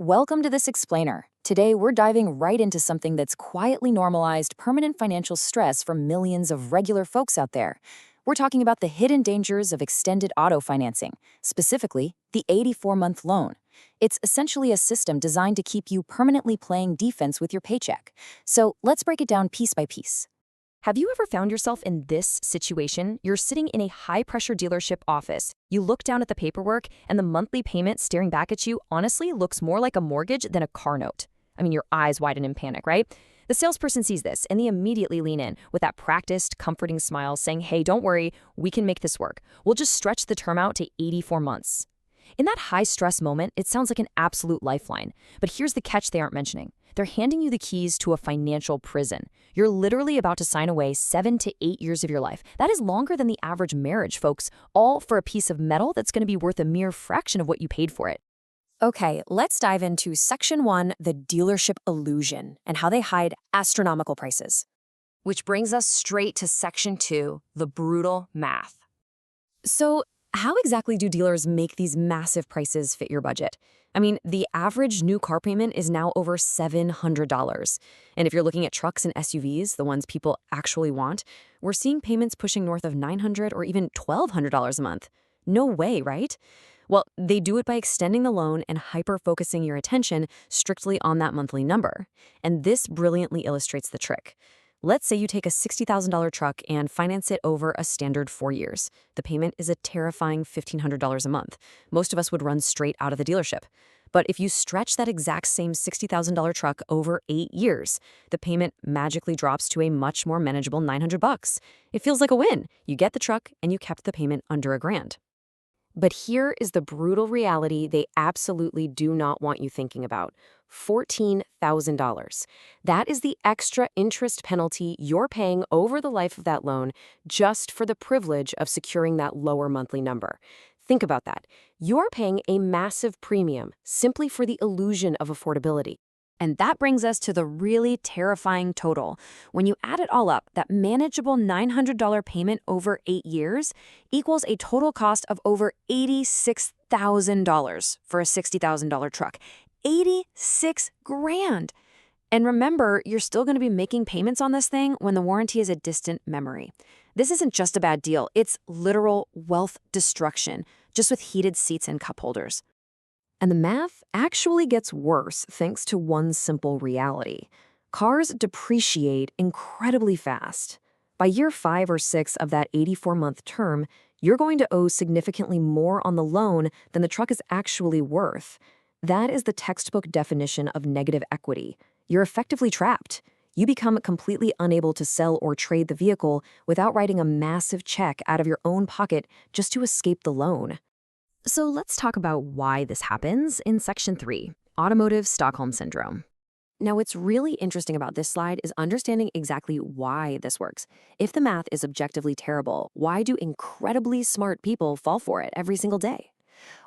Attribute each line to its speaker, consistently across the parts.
Speaker 1: Welcome to this explainer. Today, we're diving right into something that's quietly normalized permanent financial stress for millions of regular folks out there. We're talking about the hidden dangers of extended auto financing, specifically the 84-month loan. It's essentially a system designed to keep you permanently playing defense with your paycheck. So let's break it down piece by piece.
Speaker 2: Have you ever found yourself in this situation? You're sitting in a high-pressure dealership office. You look down at the paperwork, and the monthly payment staring back at you honestly looks more like a mortgage than a car note. I mean, your eyes widen in panic, right? The salesperson sees this, and they immediately lean in with that practiced, comforting smile saying, "Hey, don't worry, we can make this work. We'll just stretch the term out to 84 months." In that high-stress moment, it sounds like an absolute lifeline. But here's the catch they aren't mentioning. They're handing you the keys to a financial prison. You're literally about to sign away 7 to 8 years of your life. That is longer than the average marriage, folks, all for a piece of metal that's going to be worth a mere fraction of what you paid for it.
Speaker 3: Okay, let's dive into Section 1, the dealership illusion, and how they hide astronomical prices.
Speaker 2: Which brings us straight to Section 2, the brutal math.
Speaker 3: So, how exactly do dealers make these massive prices fit your budget? I mean, the average new car payment is now over $700. And if you're looking at trucks and SUVs, the ones people actually want, we're seeing payments pushing north of $900 or even $1,200 a month. No way, right? Well, they do it by extending the loan and hyper-focusing your attention strictly on that monthly number. And this brilliantly illustrates the trick. Let's say you take a $60,000 truck and finance it over a standard 4 years. The payment is a terrifying $1,500 a month. Most of us would run straight out of the dealership. But if you stretch that exact same $60,000 truck over 8 years, the payment magically drops to a much more manageable $900. It feels like a win. You get the truck and you kept the payment under $1,000. But here is the brutal reality they absolutely do not want you thinking about. $14,000. That is the extra interest penalty you're paying over the life of that loan just for the privilege of securing that lower monthly number. Think about that. You're paying a massive premium simply for the illusion of affordability. And that brings us to the really terrifying total. When you add it all up, that manageable $900 payment over 8 years equals a total cost of over $86,000 for a $60,000 truck. 86 grand. And remember, you're still going to be making payments on this thing when the warranty is a distant memory. This isn't just a bad deal, it's literal wealth destruction, just with heated seats and cup holders. And the math actually gets worse thanks to one simple reality. Cars depreciate incredibly fast. By year 5 or 6 of that 84-month term, you're going to owe significantly more on the loan than the truck is actually worth. That is the textbook definition of negative equity. You're effectively trapped. You become completely unable to sell or trade the vehicle without writing a massive check out of your own pocket just to escape the loan.
Speaker 2: So let's talk about why this happens in Section 3, Automotive Stockholm Syndrome.
Speaker 3: Now, what's really interesting about this slide is understanding exactly why this works. If the math is objectively terrible, why do incredibly smart people fall for it every single day?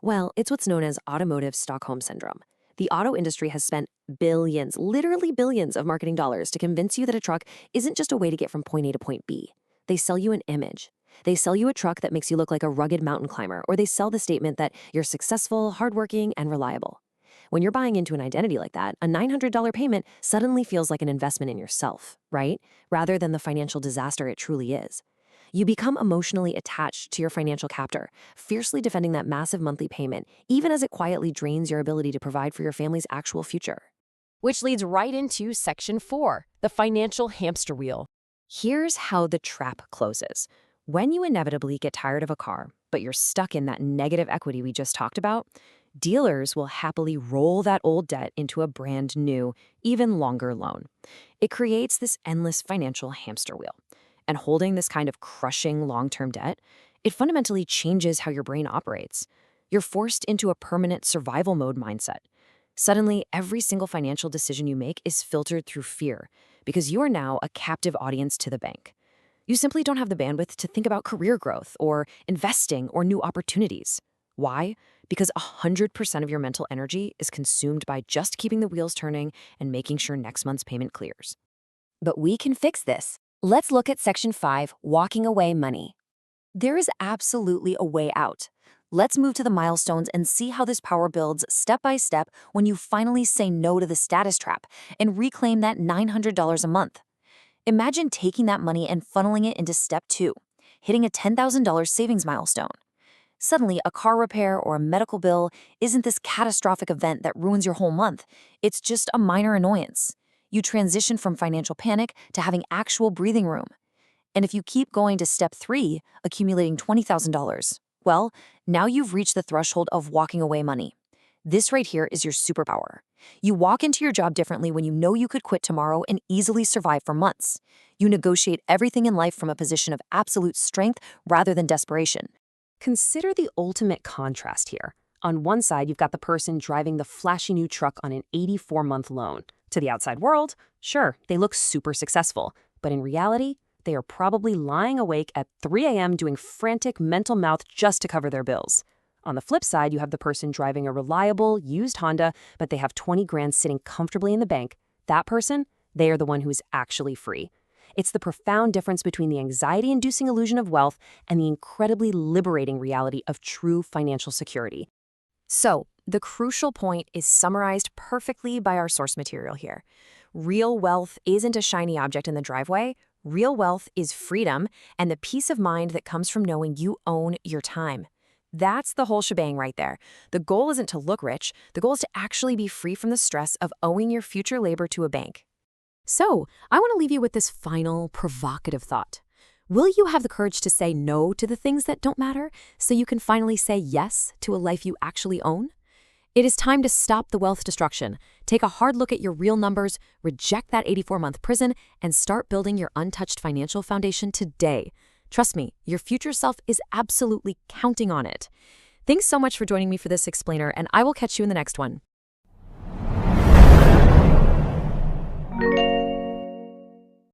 Speaker 3: Well, it's what's known as Automotive Stockholm Syndrome. The auto industry has spent billions, literally billions of marketing dollars to convince you that a truck isn't just a way to get from point A to point B. They sell you an image. They sell you a truck that makes you look like a rugged mountain climber, or they sell the statement that you're successful, hardworking, and reliable. When you're buying into an identity like that, a $900 payment suddenly feels like an investment in yourself, right? Rather than the financial disaster it truly is. You become emotionally attached to your financial captor, fiercely defending that massive monthly payment, even as it quietly drains your ability to provide for your family's actual future.
Speaker 2: Which leads right into Section 4, the financial hamster wheel.
Speaker 3: Here's how the trap closes. When you inevitably get tired of a car, but you're stuck in that negative equity we just talked about, dealers will happily roll that old debt into a brand new, even longer loan. It creates this endless financial hamster wheel. And holding this kind of crushing long-term debt, it fundamentally changes how your brain operates. You're forced into a permanent survival mode mindset. Suddenly, every single financial decision you make is filtered through fear, because you are now a captive audience to the bank. You simply don't have the bandwidth to think about career growth or investing or new opportunities. Why? Because 100% of your mental energy is consumed by just keeping the wheels turning and making sure next month's payment clears.
Speaker 1: But we can fix this. Let's look at Section 5, walking away money. There is absolutely a way out. Let's move to the milestones and see how this power builds step by step when you finally say no to the status trap and reclaim that $900 a month. Imagine taking that money and funneling it into step 2, hitting a $10,000 savings milestone. Suddenly, a car repair or a medical bill isn't this catastrophic event that ruins your whole month. It's just a minor annoyance. You transition from financial panic to having actual breathing room. And if you keep going to step 3, accumulating $20,000, well, now you've reached the threshold of walking away money. This right here is your superpower. You walk into your job differently when you know you could quit tomorrow and easily survive for months. You negotiate everything in life from a position of absolute strength rather than desperation.
Speaker 2: Consider the ultimate contrast here. On one side, you've got the person driving the flashy new truck on an 84-month loan. To the outside world, sure, they look super successful, but in reality, they are probably lying awake at 3 a.m. doing frantic mental math just to cover their bills. On the flip side, you have the person driving a reliable, used Honda, but they have 20 grand sitting comfortably in the bank. That person, they are the one who is actually free. It's the profound difference between the anxiety-inducing illusion of wealth and the incredibly liberating reality of true financial security.
Speaker 3: So, the crucial point is summarized perfectly by our source material here. Real wealth isn't a shiny object in the driveway. Real wealth is freedom and the peace of mind that comes from knowing you own your time. That's the whole shebang right there. The goal isn't to look rich. The goal is to actually be free from the stress of owing your future labor to a bank. So, I want to leave you with this final, provocative thought. Will you have the courage to say no to the things that don't matter so you can finally say yes to a life you actually own? It is time to stop the wealth destruction, take a hard look at your real numbers, reject that 84-month prison, and start building your untouched financial foundation today. Trust me, your future self is absolutely counting on it. Thanks so much for joining me for this explainer, and I will catch you in the next one.